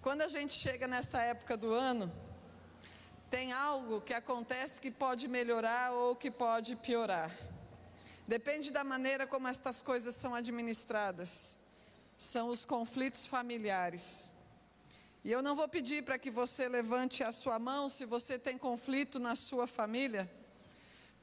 Quando a gente chega nessa época do ano, tem algo que acontece que pode melhorar ou que pode piorar. Depende da maneira como estas coisas são administradas. São os conflitos familiares. E eu não vou pedir para que você levante a sua mão se você tem conflito na sua família,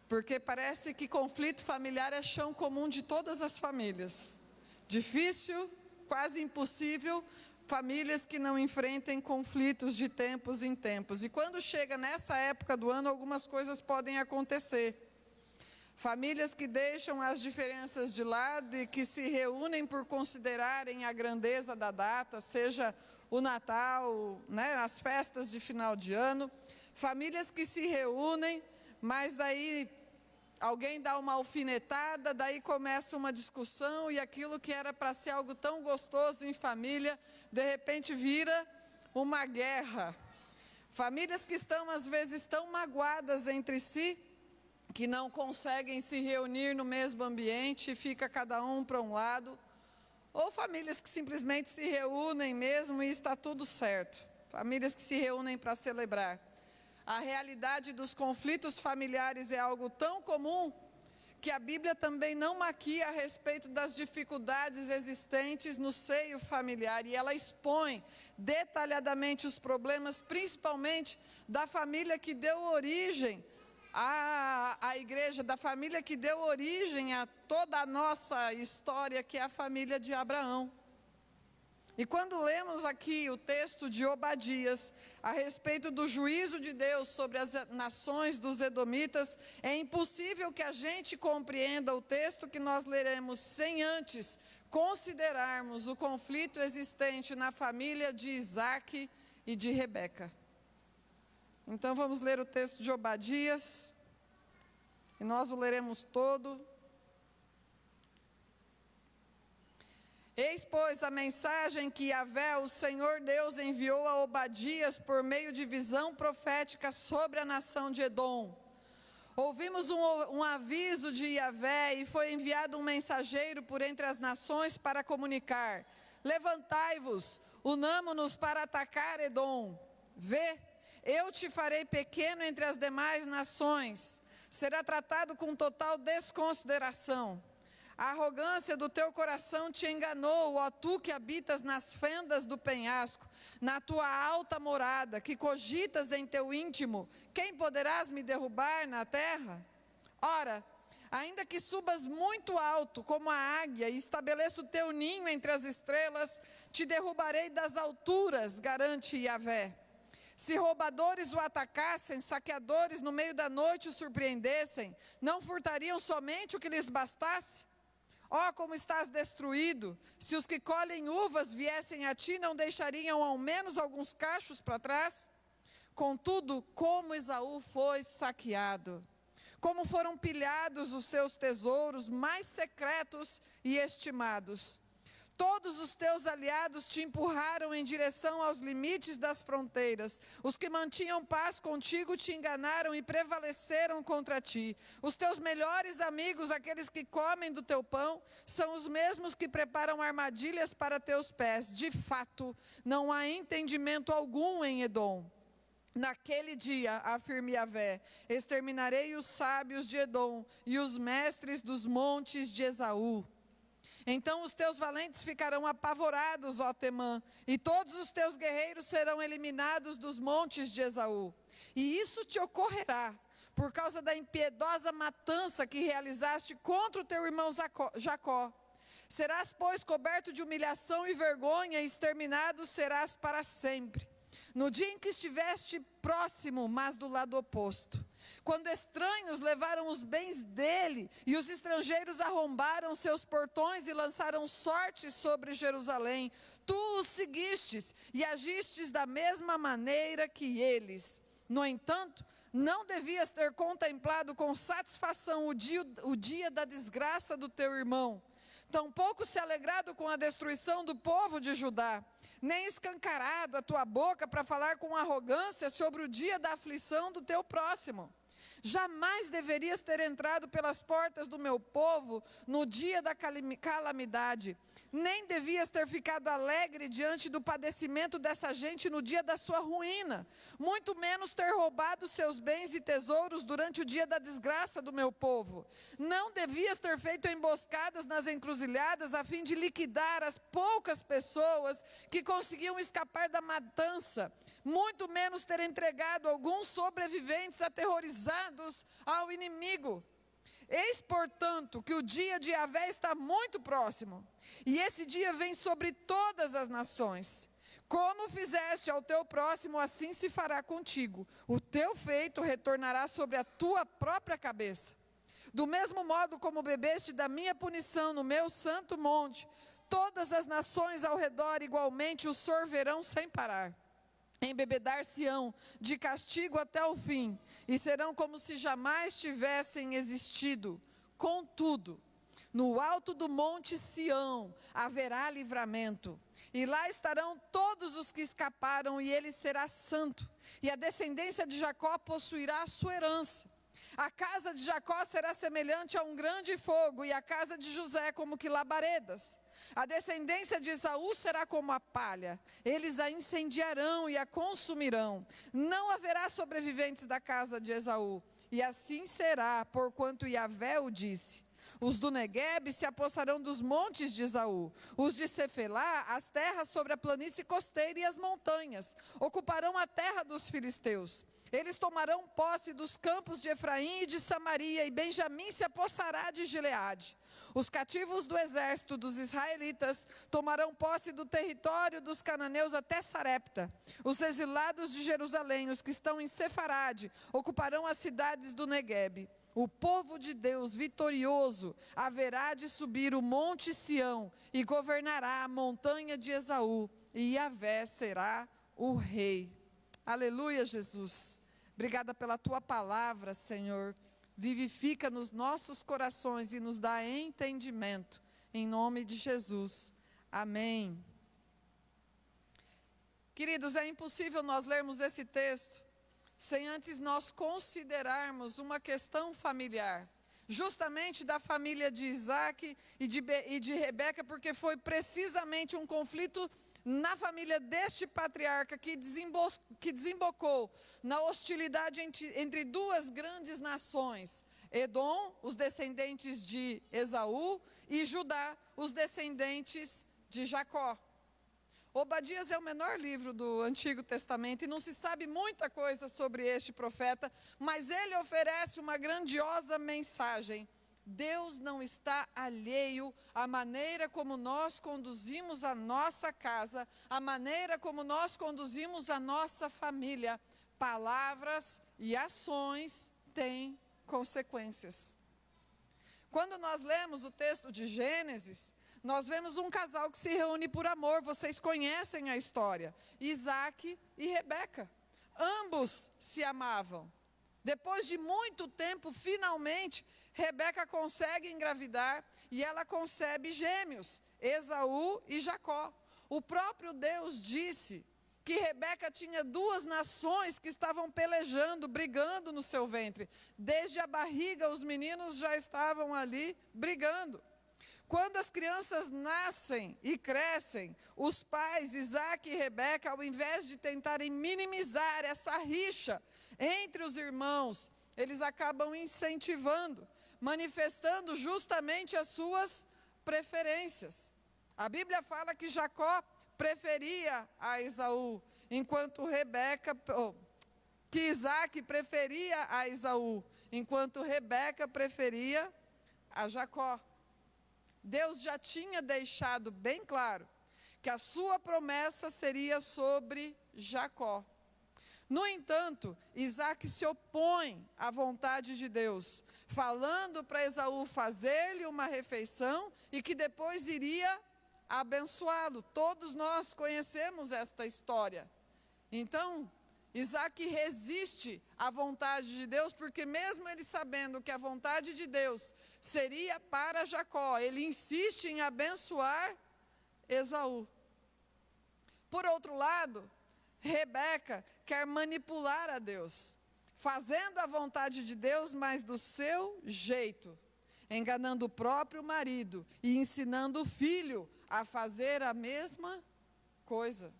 porque parece que conflito familiar é chão comum de todas as famílias. Difícil, quase impossível, famílias que não enfrentem conflitos de tempos em tempos. E quando chega nessa época do ano, algumas coisas podem acontecer. Famílias que deixam as diferenças de lado e que se reúnem por considerarem a grandeza da data, seja o Natal, as festas de final de ano. Famílias que se reúnem, mas daí alguém dá uma alfinetada, daí começa uma discussão e aquilo que era para ser algo tão gostoso em família, de repente vira uma guerra. Famílias que estão às vezes tão magoadas entre si, que não conseguem se reunir no mesmo ambiente e fica cada um para um lado. Ou famílias que simplesmente se reúnem mesmo e está tudo certo. Famílias que se reúnem para celebrar. A realidade dos conflitos familiares é algo tão comum que a Bíblia também não maquia a respeito das dificuldades existentes no seio familiar. E ela expõe detalhadamente os problemas, principalmente da família que deu origem à igreja, da família que deu origem a toda a nossa história, que é a família de Abraão. E quando lemos aqui o texto de Obadias, a respeito do juízo de Deus sobre as nações dos edomitas, é impossível que a gente compreenda o texto que nós leremos sem antes considerarmos o conflito existente na família de Isaac e de Rebeca. Então vamos ler o texto de Obadias, e nós o leremos todo. Eis, pois, a mensagem que Yahvé, o Senhor Deus, enviou a Obadias por meio de visão profética sobre a nação de Edom. Ouvimos um aviso de Yahvé e foi enviado um mensageiro por entre as nações para comunicar: levantai-vos, unamo-nos para atacar Edom. Vê, eu te farei pequeno entre as demais nações, será tratado com total desconsideração. A arrogância do teu coração te enganou, ó tu que habitas nas fendas do penhasco, na tua alta morada, que cogitas em teu íntimo: quem poderás me derrubar na terra? Ora, ainda que subas muito alto como a águia e estabeleça o teu ninho entre as estrelas, te derrubarei das alturas, garante Yahvé. Se roubadores o atacassem, saqueadores no meio da noite o surpreendessem, não furtariam somente o que lhes bastasse? Ó, como estás destruído! Se os que colhem uvas viessem a ti, não deixariam ao menos alguns cachos para trás? Contudo, como Esaú foi saqueado! Como foram pilhados os seus tesouros mais secretos e estimados! Todos os teus aliados te empurraram em direção aos limites das fronteiras. Os que mantinham paz contigo te enganaram e prevaleceram contra ti. Os teus melhores amigos, aqueles que comem do teu pão, são os mesmos que preparam armadilhas para teus pés. De fato, não há entendimento algum em Edom. Naquele dia, afirma Yahvé, exterminarei os sábios de Edom e os mestres dos montes de Esaú. Então os teus valentes ficarão apavorados, ó Temã, e todos os teus guerreiros serão eliminados dos montes de Esaú. E isso te ocorrerá por causa da impiedosa matança que realizaste contra o teu irmão Jacó. Serás, pois, coberto de humilhação e vergonha, e exterminado serás para sempre. No dia em que estiveste próximo, mas do lado oposto, quando estranhos levaram os bens dele, e os estrangeiros arrombaram seus portões e lançaram sorte sobre Jerusalém, tu os seguistes e agistes da mesma maneira que eles. No entanto, não devias ter contemplado com satisfação o dia da desgraça do teu irmão, tampouco se alegrado com a destruição do povo de Judá, nem escancarado a tua boca para falar com arrogância sobre o dia da aflição do teu próximo. Jamais deverias ter entrado pelas portas do meu povo no dia da calamidade, nem devias ter ficado alegre diante do padecimento dessa gente no dia da sua ruína, muito menos ter roubado seus bens e tesouros durante o dia da desgraça do meu povo. Não devias ter feito emboscadas nas encruzilhadas a fim de liquidar as poucas pessoas que conseguiam escapar da matança, muito menos ter entregado alguns sobreviventes aterrorizados ao inimigo. Eis, portanto, que o dia de Yahvé está muito próximo, e esse dia vem sobre todas as nações. Como fizeste ao teu próximo, assim se fará contigo. O teu feito retornará sobre a tua própria cabeça. Do mesmo modo como bebeste da minha punição no meu santo monte, todas as nações ao redor igualmente o sorverão sem parar. Embebedar-se-ão de castigo até o fim, e serão como se jamais tivessem existido. Contudo, no alto do monte Sião haverá livramento, e lá estarão todos os que escaparam, e ele será santo, e a descendência de Jacó possuirá a sua herança. A casa de Jacó será semelhante a um grande fogo, e a casa de José como que labaredas. A descendência de Esaú será como a palha, eles a incendiarão e a consumirão. Não haverá sobreviventes da casa de Esaú, e assim será, porquanto Yahvé o disse. Os do Neguebe se apossarão dos montes de Esaú, os de Cefelá, as terras sobre a planície costeira e as montanhas, ocuparão a terra dos filisteus. Eles tomarão posse dos campos de Efraim e de Samaria, e Benjamim se apossará de Gileade. Os cativos do exército dos israelitas tomarão posse do território dos cananeus até Sarepta. Os exilados de Jerusalém, os que estão em Sefarade, ocuparão as cidades do Neguebe. O povo de Deus vitorioso haverá de subir o monte Sião e governará a montanha de Esaú, e Yahvé será o rei. Aleluia, Jesus. Obrigada pela tua palavra, Senhor. Vivifica nos nossos corações e nos dá entendimento. Em nome de Jesus. Amém. Queridos, é impossível nós lermos esse texto sem antes nós considerarmos uma questão familiar, justamente da família de Isaac e de Rebeca, porque foi precisamente um conflito na família deste patriarca que desembocou na hostilidade entre duas grandes nações, Edom, os descendentes de Esaú, e Judá, os descendentes de Jacó. Obadias é o menor livro do Antigo Testamento e não se sabe muita coisa sobre este profeta, mas ele oferece uma grandiosa mensagem. Deus não está alheio à maneira como nós conduzimos a nossa casa, à maneira como nós conduzimos a nossa família. Palavras e ações têm consequências. Quando nós lemos o texto de Gênesis, nós vemos um casal que se reúne por amor. Vocês conhecem a história. Isaac e Rebeca. Ambos se amavam. Depois de muito tempo, finalmente, Rebeca consegue engravidar e ela concebe gêmeos, Esaú e Jacó. O próprio Deus disse que Rebeca tinha duas nações que estavam pelejando, brigando no seu ventre. Desde a barriga, os meninos já estavam ali brigando. Quando as crianças nascem e crescem, os pais, Isaac e Rebeca, ao invés de tentarem minimizar essa rixa entre os irmãos, eles acabam incentivando, manifestando justamente as suas preferências. A Bíblia fala que Jacó preferia a Esaú, enquanto que Isaac preferia a Esaú, enquanto Rebeca preferia a Jacó. Deus já tinha deixado bem claro que a sua promessa seria sobre Jacó. No entanto, Isaac se opõe à vontade de Deus, falando para Esaú fazer-lhe uma refeição e que depois iria abençoá-lo. Todos nós conhecemos esta história. Então, Isaac resiste à vontade de Deus, porque mesmo ele sabendo que a vontade de Deus seria para Jacó, ele insiste em abençoar Esaú. Por outro lado, Rebeca quer manipular a Deus. fazendo a vontade de Deus, mas do seu jeito, enganando o próprio marido e ensinando o filho a fazer a mesma coisa.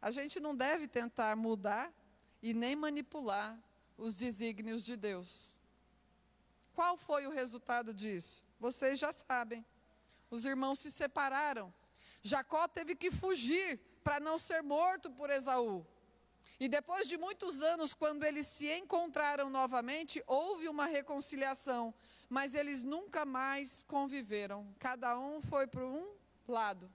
A gente não deve tentar mudar e nem manipular os desígnios de Deus. Qual foi o resultado disso? Vocês já sabem. Os irmãos se separaram. Jacó teve que fugir para não ser morto por Esaú. E depois de muitos anos, quando eles se encontraram novamente, houve uma reconciliação, mas eles nunca mais conviveram. Cada um foi para um lado.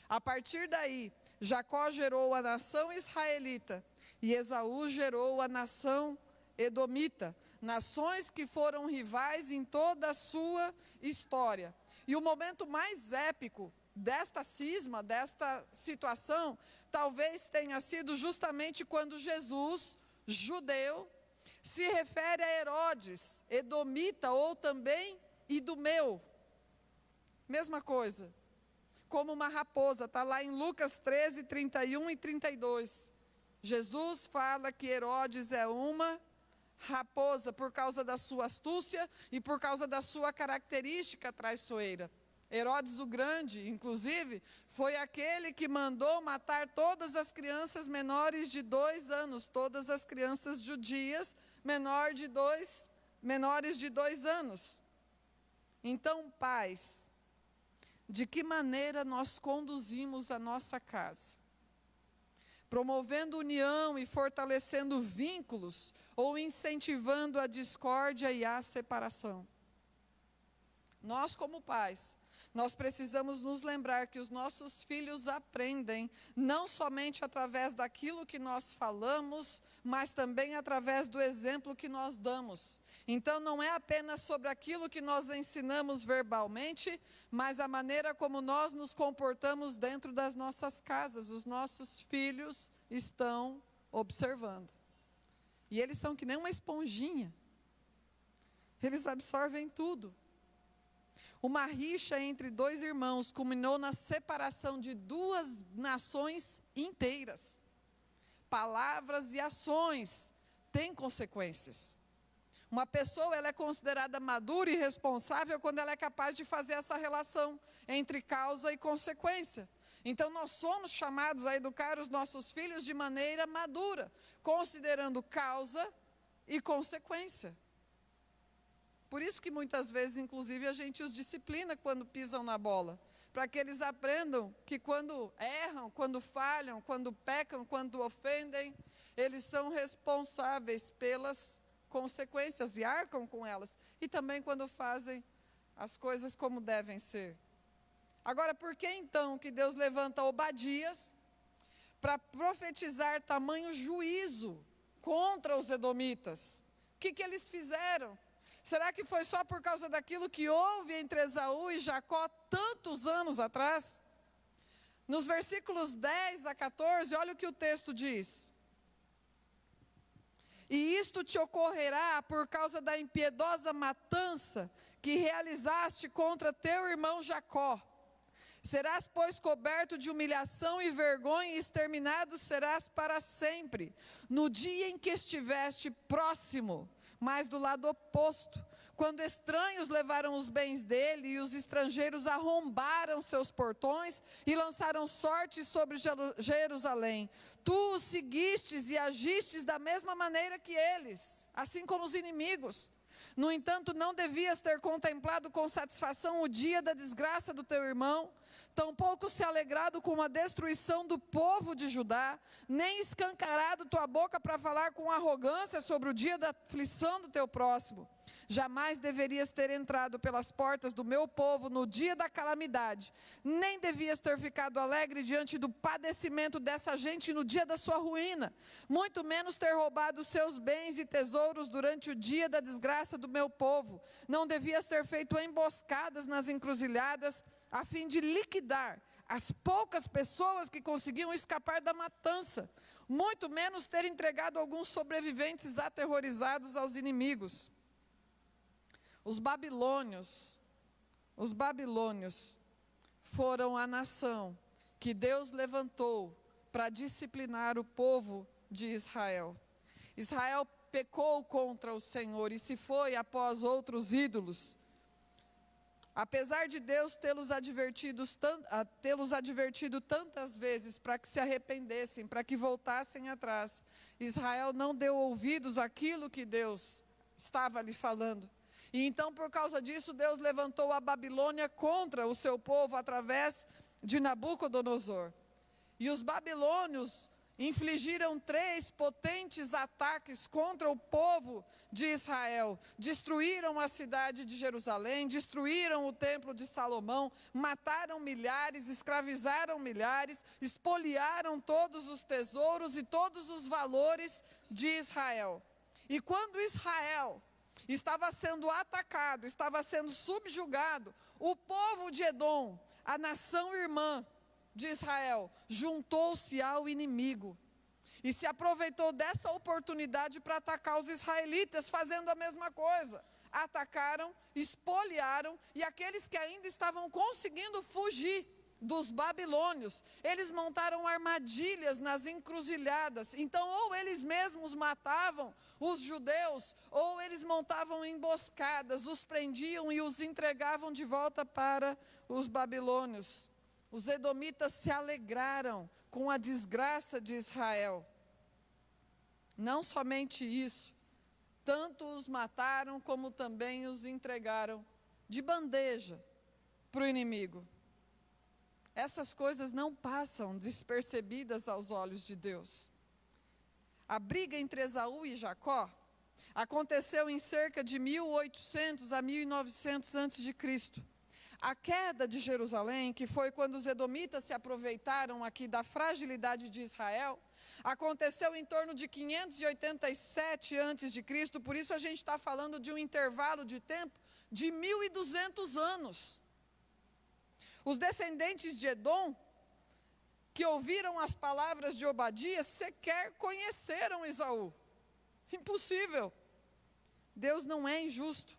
A partir daí, Jacó gerou a nação israelita e Esaú gerou a nação edomita, nações que foram rivais em toda a sua história. E o momento mais épico desta cisma, desta situação, talvez tenha sido justamente quando Jesus, judeu, se refere a Herodes, edomita ou também idumeu. Mesma coisa, como uma raposa, está lá em Lucas 13, 31 e 32. Jesus fala que Herodes é uma raposa por causa da sua astúcia e por causa da sua característica traiçoeira. Herodes o Grande, inclusive, foi aquele que mandou matar todas as crianças menores de 2 anos, todas as crianças judias menores de 2 anos. Então, pais, de que maneira nós conduzimos a nossa casa? Promovendo união e fortalecendo vínculos, ou incentivando a discórdia e a separação? Nós, como pais, nós precisamos nos lembrar que os nossos filhos aprendem, não somente através daquilo que nós falamos, mas também através do exemplo que nós damos. Então, não é apenas sobre aquilo que nós ensinamos verbalmente, mas a maneira como nós nos comportamos dentro das nossas casas. Os nossos filhos estão observando. E eles são que nem uma esponjinha. Eles absorvem tudo. Uma rixa entre 2 irmãos culminou na separação de 2 nações inteiras. Palavras e ações têm consequências. Uma pessoa ela é considerada madura e responsável quando ela é capaz de fazer essa relação entre causa e consequência. Então nós somos chamados a educar os nossos filhos de maneira madura, considerando causa e consequência. Por isso que muitas vezes, inclusive, a gente os disciplina quando pisam na bola, para que eles aprendam que quando erram, quando falham, quando pecam, quando ofendem, eles são responsáveis pelas consequências e arcam com elas. E também quando fazem as coisas como devem ser. Agora, por que então que Deus levanta Obadias para profetizar tamanho juízo contra os edomitas? O que eles fizeram? Será que foi só por causa daquilo que houve entre Esaú e Jacó tantos anos atrás? Nos versículos 10 a 14, olha o que o texto diz. E isto te ocorrerá por causa da impiedosa matança que realizaste contra teu irmão Jacó. Serás, pois, coberto de humilhação e vergonha, e exterminado serás para sempre. No dia em que estiveste próximo, mas do lado oposto, quando estranhos levaram os bens dele e os estrangeiros arrombaram seus portões e lançaram sorte sobre Jerusalém. Tu os seguistes e agistes da mesma maneira que eles, assim como os inimigos. No entanto, não devias ter contemplado com satisfação o dia da desgraça do teu irmão, tampouco se alegrado com a destruição do povo de Judá, nem escancarado tua boca para falar com arrogância sobre o dia da aflição do teu próximo. Jamais deverias ter entrado pelas portas do meu povo no dia da calamidade, nem devias ter ficado alegre diante do padecimento dessa gente no dia da sua ruína, muito menos ter roubado seus bens e tesouros durante o dia da desgraça do meu povo. Não devias ter feito emboscadas nas encruzilhadas, a fim de liquidar as poucas pessoas que conseguiam escapar da matança, muito menos ter entregado alguns sobreviventes aterrorizados aos inimigos. Os babilônios foram a nação que Deus levantou para disciplinar o povo de Israel. Israel pecou contra o Senhor e se foi após outros ídolos. Apesar de Deus tê-los advertido tantas vezes para que se arrependessem, para que voltassem atrás, Israel não deu ouvidos àquilo que Deus estava lhe falando. E então, por causa disso, Deus levantou a Babilônia contra o seu povo através de Nabucodonosor. E os babilônios infligiram 3 potentes ataques contra o povo de Israel. Destruíram a cidade de Jerusalém, destruíram o templo de Salomão, mataram milhares, escravizaram milhares, espoliaram todos os tesouros e todos os valores de Israel. E quando Israel estava sendo atacado, estava sendo subjugado, o povo de Edom, a nação irmã de Israel, juntou-se ao inimigo e se aproveitou dessa oportunidade para atacar os israelitas, fazendo a mesma coisa. Atacaram, espoliaram, e aqueles que ainda estavam conseguindo fugir dos babilônios, eles montaram armadilhas nas encruzilhadas. Então, ou eles mesmos matavam os judeus, ou eles montavam emboscadas, os prendiam e os entregavam de volta para os babilônios. Os edomitas se alegraram com a desgraça de Israel. Não somente isso, tanto os mataram como também os entregaram de bandeja para o inimigo. Essas coisas não passam despercebidas aos olhos de Deus. A briga entre Esaú e Jacó aconteceu em cerca de 1800 a 1900 a.C. A queda de Jerusalém, que foi quando os edomitas se aproveitaram aqui da fragilidade de Israel, aconteceu em torno de 587 a.C., por isso a gente está falando de um intervalo de tempo de 1.200 anos. Os descendentes de Edom, que ouviram as palavras de Obadias, sequer conheceram Esaú. Impossível. Deus não é injusto.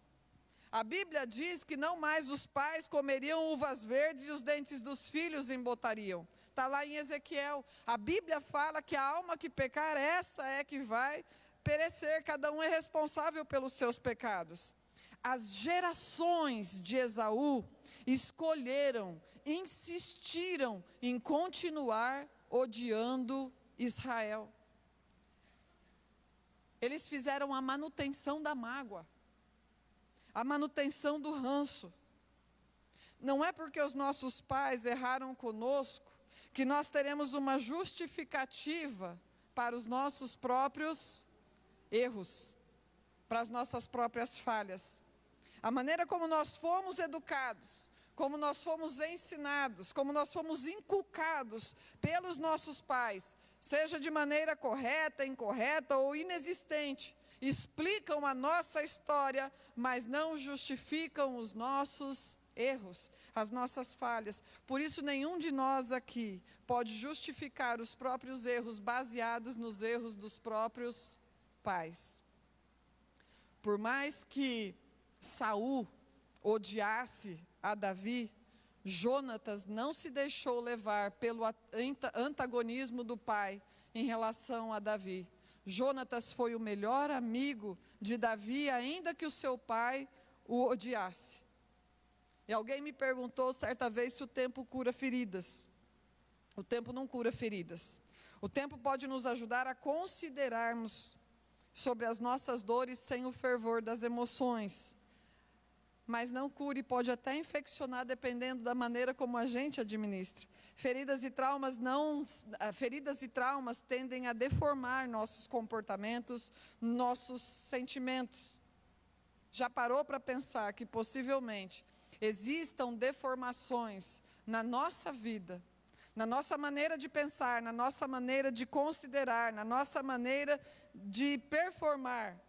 A Bíblia diz que não mais os pais comeriam uvas verdes e os dentes dos filhos embotariam. Está lá em Ezequiel. A Bíblia fala que a alma que pecar, essa é que vai perecer. Cada um é responsável pelos seus pecados. As gerações de Esaú escolheram, insistiram em continuar odiando Israel. Eles fizeram a manutenção da mágoa, a manutenção do ranço. Não é porque os nossos pais erraram conosco que nós teremos uma justificativa para os nossos próprios erros, para as nossas próprias falhas. A maneira como nós fomos educados, como nós fomos ensinados, como nós fomos inculcados pelos nossos pais, seja de maneira correta, incorreta ou inexistente, explicam a nossa história, mas não justificam os nossos erros, as nossas falhas. Por isso, nenhum de nós aqui pode justificar os próprios erros baseados nos erros dos próprios pais. Por mais que Saul odiasse a Davi, Jonatas não se deixou levar pelo antagonismo do pai em relação a Davi. Jonatas foi o melhor amigo de Davi, ainda que o seu pai o odiasse. E alguém me perguntou certa vez se o tempo cura feridas. O tempo não cura feridas. O tempo pode nos ajudar a considerarmos sobre as nossas dores sem o fervor das emoções. Mas não cura e pode até infeccionar dependendo da maneira como a gente administra. Feridas e traumas tendem a deformar nossos comportamentos, nossos sentimentos. Já parou para pensar que possivelmente existam deformações na nossa vida, na nossa maneira de pensar, na nossa maneira de considerar, na nossa maneira de performar,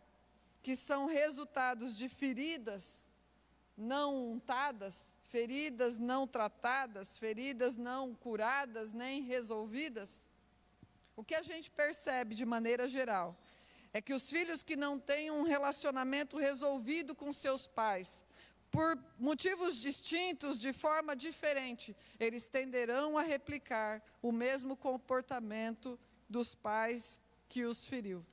que são resultados de feridas não untadas, feridas não tratadas, feridas não curadas, nem resolvidas? O que a gente percebe de maneira geral é que os filhos que não têm um relacionamento resolvido com seus pais, por motivos distintos, de forma diferente, eles tenderão a replicar o mesmo comportamento dos pais que os feriu.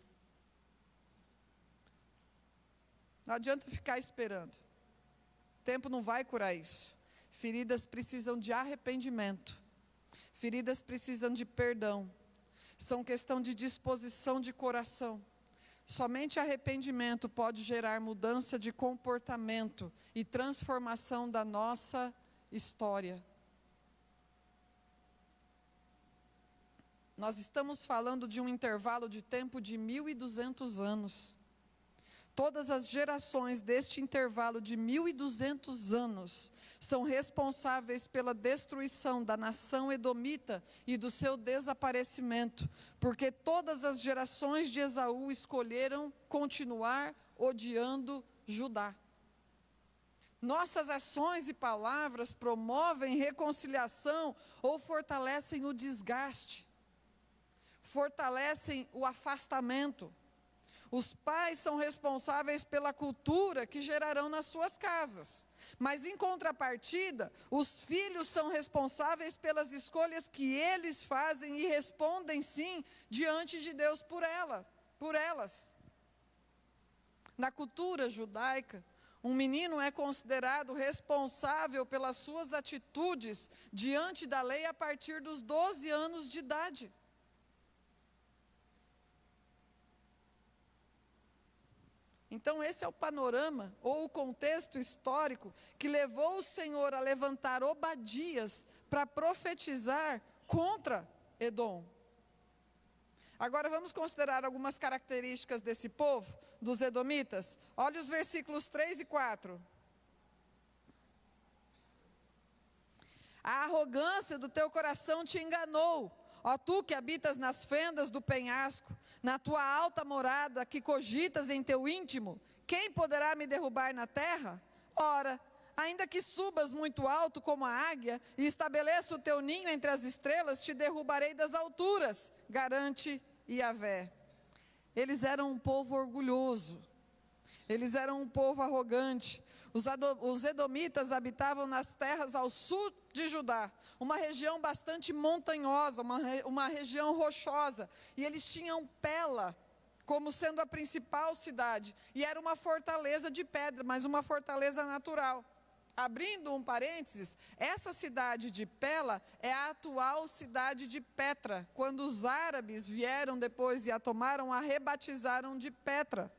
Não adianta ficar esperando. O tempo não vai curar isso. Feridas precisam de arrependimento. Feridas precisam de perdão. São questão de disposição de coração. Somente arrependimento pode gerar mudança de comportamento e transformação da nossa história. Nós estamos falando de um intervalo de tempo de 1.200 anos. Todas as gerações deste intervalo de 1.200 anos são responsáveis pela destruição da nação edomita e do seu desaparecimento, porque todas as gerações de Esaú escolheram continuar odiando Judá. Nossas ações e palavras promovem reconciliação ou fortalecem o desgaste, fortalecem o afastamento. Os pais são responsáveis pela cultura que gerarão nas suas casas. Mas, em contrapartida, os filhos são responsáveis pelas escolhas que eles fazem e respondem, sim, diante de Deus por elas. Na cultura judaica, um menino é considerado responsável pelas suas atitudes diante da lei a partir dos 12 anos de idade. Então esse é o panorama, ou o contexto histórico, que levou o Senhor a levantar Obadias para profetizar contra Edom. Agora vamos considerar algumas características desse povo, dos edomitas. Olha os versículos 3 e 4. A arrogância do teu coração te enganou, ó tu que habitas nas fendas do penhasco, na tua alta morada que cogitas em teu íntimo, quem poderá me derrubar na terra? Ora, ainda que subas muito alto como a águia e estabeleça o teu ninho entre as estrelas, te derrubarei das alturas, garante Yahvé. Eles eram um povo orgulhoso, eles eram um povo arrogante. Os edomitas habitavam nas terras ao sul de Judá, uma região bastante montanhosa, uma região rochosa, e eles tinham Pela como sendo a principal cidade, e era uma fortaleza de pedra, mas uma fortaleza natural. Abrindo um parênteses, essa cidade de Pela é a atual cidade de Petra. Quando os árabes vieram depois e a tomaram, a rebatizaram de Petra.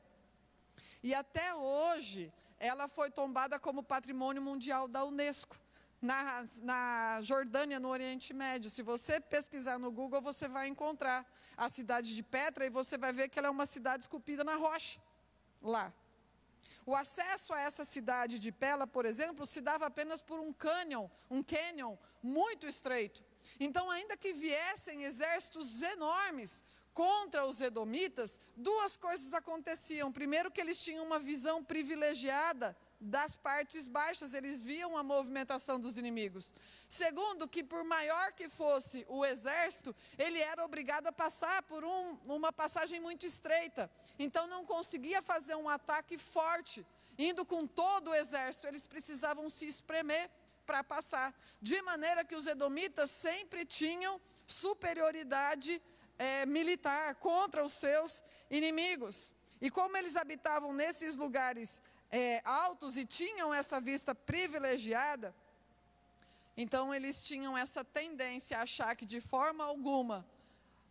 E até hoje, ela foi tombada como patrimônio mundial da Unesco, na Jordânia, no Oriente Médio. Se você pesquisar no Google, você vai encontrar a cidade de Petra e você vai ver que ela é uma cidade esculpida na rocha, lá. O acesso a essa cidade de Pela, por exemplo, se dava apenas por um cânion muito estreito. Então, ainda que viessem exércitos enormes contra os edomitas, duas coisas aconteciam. Primeiro, que eles tinham uma visão privilegiada das partes baixas, eles viam a movimentação dos inimigos. Segundo, que por maior que fosse o exército, ele era obrigado a passar por uma passagem muito estreita. Então não conseguia fazer um ataque forte. Indo com todo o exército, eles precisavam se espremer para passar. De maneira que os edomitas sempre tinham superioridade militar contra os seus inimigos. E como eles habitavam nesses lugares altos e tinham essa vista privilegiada, então eles tinham essa tendência a achar que de forma alguma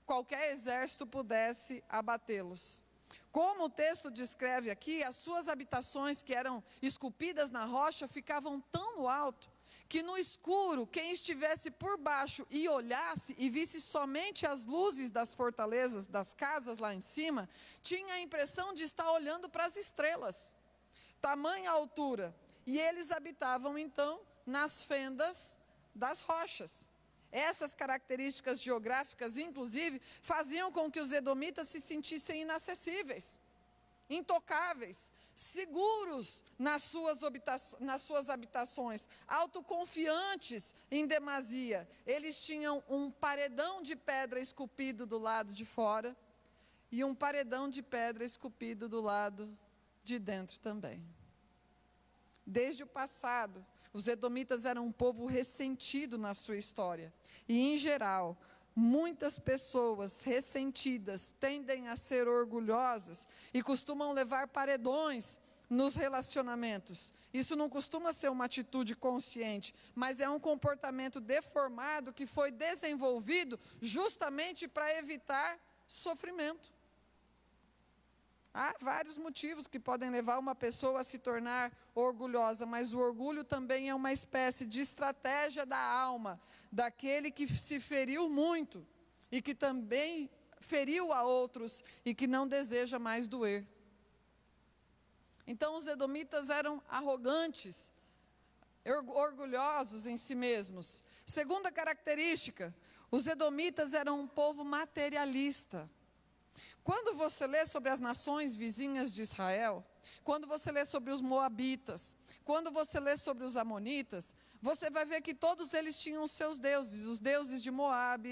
qualquer exército pudesse abatê-los. Como o texto descreve aqui, as suas habitações que eram esculpidas na rocha ficavam tão no alto que no escuro, quem estivesse por baixo e olhasse e visse somente as luzes das fortalezas, das casas lá em cima, tinha a impressão de estar olhando para as estrelas. Tamanha altura. E eles habitavam então nas fendas das rochas. Essas características geográficas, inclusive, faziam com que os edomitas se sentissem inacessíveis, intocáveis, seguros nas suas habitações, autoconfiantes em demasia. Eles tinham um paredão de pedra esculpido do lado de fora e um paredão de pedra esculpido do lado de dentro também. Desde o passado, os edomitas eram um povo ressentido na sua história. E, em geral, muitas pessoas ressentidas tendem a ser orgulhosas e costumam levar paredões nos relacionamentos. Isso não costuma ser uma atitude consciente, mas é um comportamento deformado que foi desenvolvido justamente para evitar sofrimento. Há vários motivos que podem levar uma pessoa a se tornar orgulhosa, mas o orgulho também é uma espécie de estratégia da alma, daquele que se feriu muito e que também feriu a outros e que não deseja mais doer. Então os edomitas eram arrogantes, orgulhosos em si mesmos. Segunda característica, os edomitas eram um povo materialista. Quando você lê sobre as nações vizinhas de Israel, quando você lê sobre os moabitas, quando você lê sobre os amonitas, você vai ver que todos eles tinham os seus deuses, os deuses de Moabe,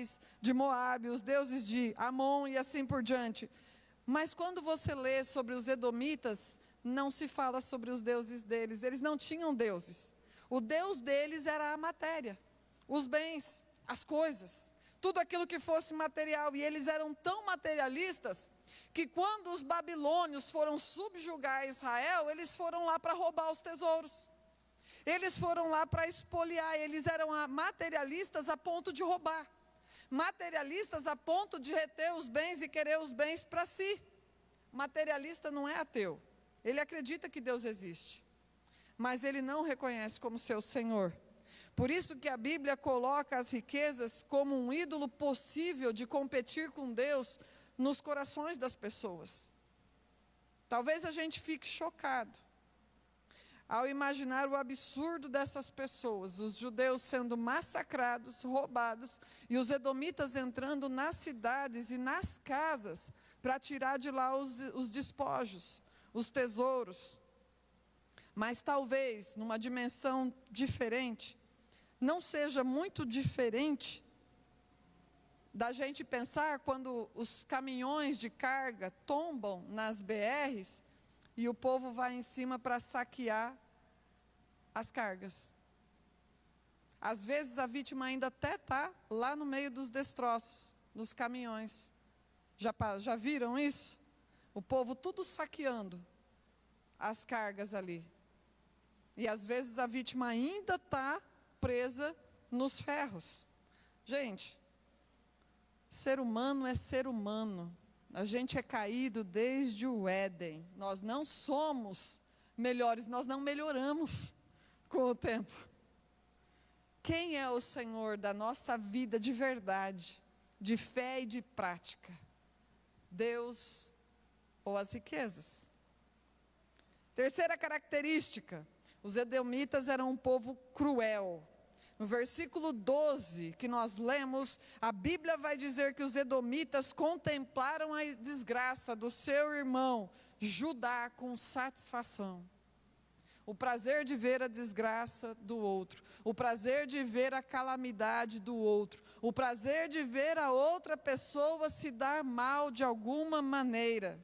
os deuses de Amon e assim por diante. Mas quando você lê sobre os edomitas, não se fala sobre os deuses deles, eles não tinham deuses. O Deus deles era a matéria, os bens, as coisas, tudo aquilo que fosse material. E eles eram tão materialistas, que quando os babilônios foram subjugar Israel, eles foram lá para roubar os tesouros. Eles foram lá para espoliar, eles eram materialistas a ponto de roubar. Materialistas a ponto de reter os bens e querer os bens para si. Materialista não é ateu. Ele acredita que Deus existe, mas ele não reconhece como seu Senhor. Por isso que a Bíblia coloca as riquezas como um ídolo possível de competir com Deus nos corações das pessoas. Talvez a gente fique chocado ao imaginar o absurdo dessas pessoas, os judeus sendo massacrados, roubados, e os edomitas entrando nas cidades e nas casas para tirar de lá os despojos, os tesouros. Mas talvez, numa dimensão diferente, não seja muito diferente da gente pensar quando os caminhões de carga tombam nas BRs e o povo vai em cima para saquear as cargas. Às vezes a vítima ainda até está lá no meio dos destroços, dos caminhões. Já viram isso? O povo tudo saqueando as cargas ali. E às vezes a vítima ainda está presa nos ferros. Gente, ser humano é ser humano. A gente é caído desde o Éden. Nós não somos melhores, nós não melhoramos com o tempo. Quem é o Senhor da nossa vida de verdade, de fé e de prática? Deus ou as riquezas? Terceira característica, os edomitas eram um povo cruel. No versículo 12 que nós lemos, a Bíblia vai dizer que os edomitas contemplaram a desgraça do seu irmão Judá com satisfação. O prazer de ver a desgraça do outro, o prazer de ver a calamidade do outro, o prazer de ver a outra pessoa se dar mal de alguma maneira.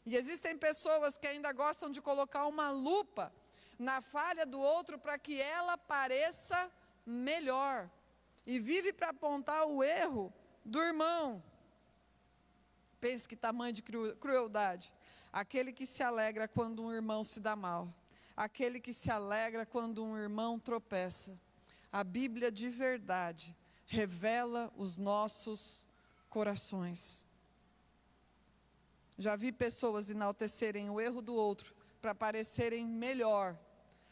E existem pessoas que ainda gostam de colocar uma lupa na falha do outro para que ela pareça melhor. E vive para apontar o erro do irmão. Pense que tamanho de crueldade. Aquele que se alegra quando um irmão se dá mal. Aquele que se alegra quando um irmão tropeça. A Bíblia de verdade revela os nossos corações. Já vi pessoas enaltecerem o erro do outro para parecerem melhor.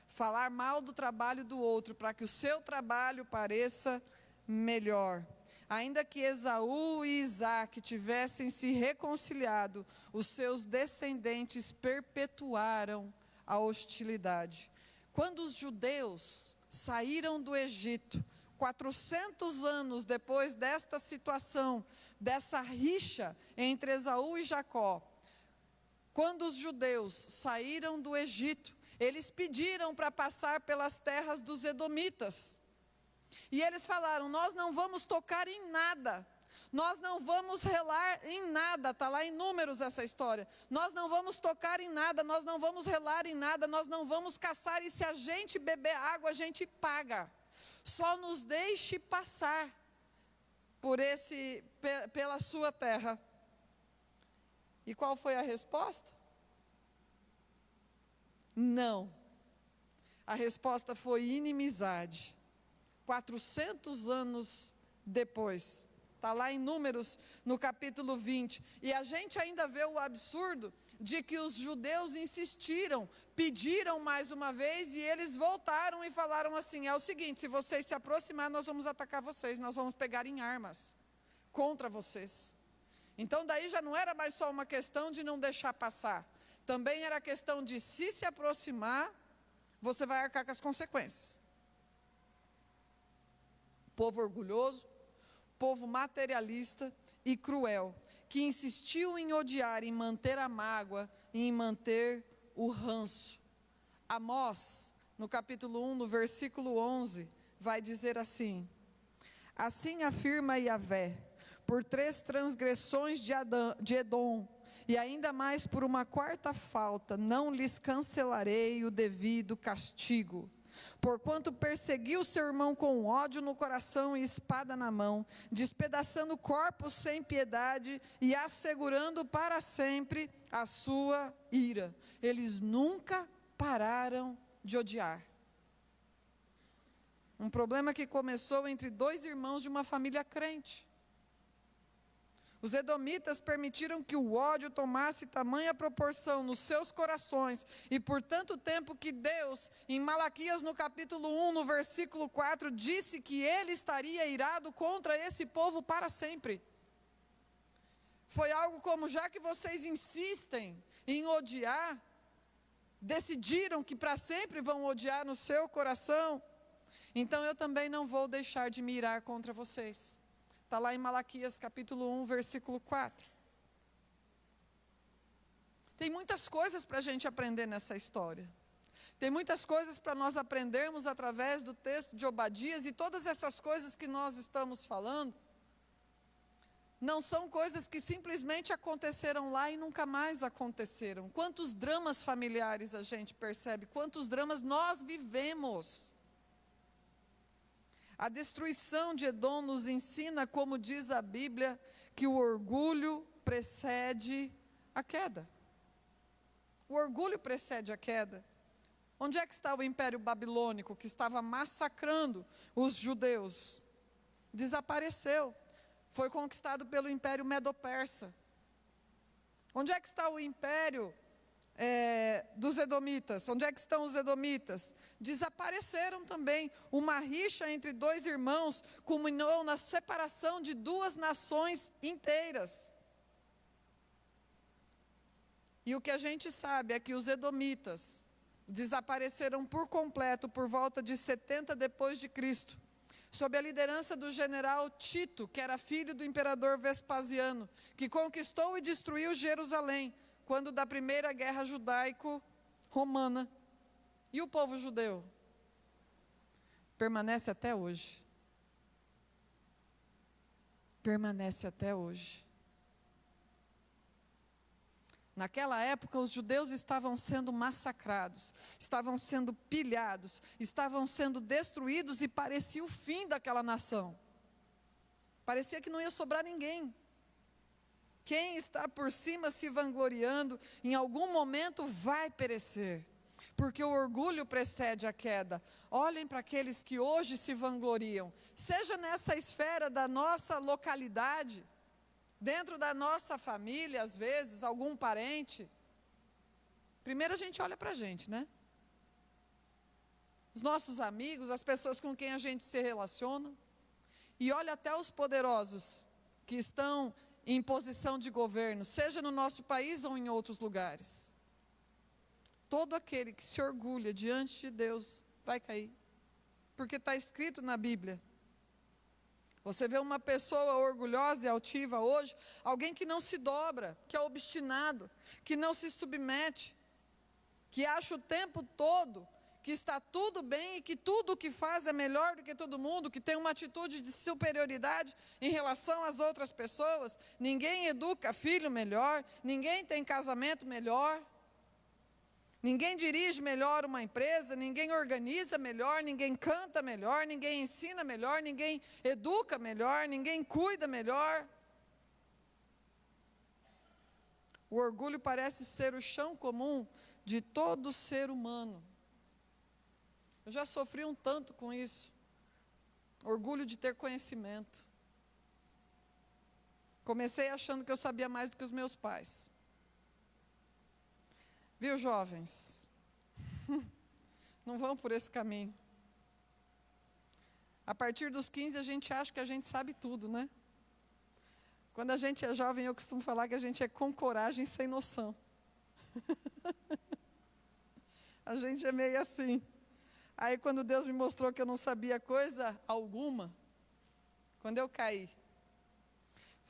Falar mal do trabalho do outro para que o seu trabalho pareça melhor. Ainda que Esaú e Isaque tivessem se reconciliado, os seus descendentes perpetuaram a hostilidade. Quando os judeus saíram do Egito, 400 anos depois desta situação, dessa rixa entre Esaú e Jacó, quando os judeus saíram do Egito, eles pediram para passar pelas terras dos edomitas. E eles falaram: nós não vamos tocar em nada, nós não vamos relar em nada. Está lá em Números essa história. Nós não vamos tocar em nada, nós não vamos relar em nada, nós não vamos caçar, e se a gente beber água, a gente paga. Só nos deixe passar pela sua terra. E qual foi a resposta? Não. A resposta foi inimizade. 400 anos depois. Está lá em Números, no capítulo 20. E a gente ainda vê o absurdo de que os judeus insistiram, pediram mais uma vez, e eles voltaram e falaram assim: é o seguinte, se vocês se aproximarem, nós vamos atacar vocês, nós vamos pegar em armas contra vocês. Então daí já não era mais só uma questão de não deixar passar, também era questão de, se aproximar, você vai arcar com as consequências. Povo orgulhoso, povo materialista e cruel, que insistiu em odiar, em manter a mágoa e em manter o ranço. Amós, no capítulo 1, no versículo 11, vai dizer assim: assim afirma Yahvé, por 3 transgressões de Edom, e ainda mais por uma 4ª falta, não lhes cancelarei o devido castigo. Porquanto perseguiu seu irmão com ódio no coração e espada na mão, despedaçando corpos sem piedade e assegurando para sempre a sua ira. Eles nunca pararam de odiar. Um problema que começou entre 2 irmãos de uma família crente. Os edomitas permitiram que o ódio tomasse tamanha proporção nos seus corações, e por tanto tempo que Deus, em Malaquias no capítulo 1, no versículo 4, disse que Ele estaria irado contra esse povo para sempre. Foi algo como: já que vocês insistem em odiar, decidiram que para sempre vão odiar no seu coração, então eu também não vou deixar de me irar contra vocês. Está lá em Malaquias capítulo 1, versículo 4. Tem muitas coisas para a gente aprender nessa história. Tem muitas coisas para nós aprendermos através do texto de Obadias, e todas essas coisas que nós estamos falando, não são coisas que simplesmente aconteceram lá e nunca mais aconteceram. Quantos dramas familiares a gente percebe, quantos dramas nós vivemos. A destruição de Edom nos ensina, como diz a Bíblia, que o orgulho precede a queda. O orgulho precede a queda. Onde é que está o Império Babilônico, que estava massacrando os judeus? Desapareceu. Foi conquistado pelo Império Medo-Persa. Onde é que está o Império dos Edomitas? Onde é que estão os Edomitas? Desapareceram também. Uma rixa entre 2 irmãos culminou na separação de 2 nações inteiras. E o que a gente sabe é que os Edomitas desapareceram por completo por volta de 70 depois de Cristo, sob a liderança do general Tito, que era filho do imperador Vespasiano, que conquistou e destruiu Jerusalém quando da primeira guerra judaico-romana. E o povo judeu permanece até hoje. Permanece até hoje. Naquela época, os judeus estavam sendo massacrados, estavam sendo pilhados, estavam sendo destruídos, e parecia o fim daquela nação. Parecia que não ia sobrar ninguém. Quem está por cima se vangloriando, em algum momento vai perecer, porque o orgulho precede a queda. Olhem para aqueles que hoje se vangloriam, seja nessa esfera da nossa localidade, dentro da nossa família, às vezes, algum parente. Primeiro a gente olha para a gente, né? Os nossos amigos, as pessoas com quem a gente se relaciona, e olha até os poderosos que estão em posição de governo, seja no nosso país ou em outros lugares. Todo aquele que se orgulha diante de Deus vai cair, porque está escrito na Bíblia. Você vê uma pessoa orgulhosa e altiva hoje, alguém que não se dobra, que é obstinado, que não se submete, que acha o tempo todo que está tudo bem e que tudo o que faz é melhor do que todo mundo, que tem uma atitude de superioridade em relação às outras pessoas. Ninguém educa filho melhor, ninguém tem casamento melhor, ninguém dirige melhor uma empresa, ninguém organiza melhor, ninguém canta melhor, ninguém ensina melhor, ninguém educa melhor, ninguém cuida melhor. O orgulho parece ser o chão comum de todo ser humano. Eu já sofri um tanto com isso. Orgulho de ter conhecimento. Comecei achando que eu sabia mais do que os meus pais. Viu, jovens? Não vão por esse caminho. A partir dos 15 a gente acha que a gente sabe tudo, né? Quando a gente é jovem, eu costumo falar que a gente é com coragem sem noção. A gente é meio assim. Aí quando Deus me mostrou que eu não sabia coisa alguma, quando eu caí,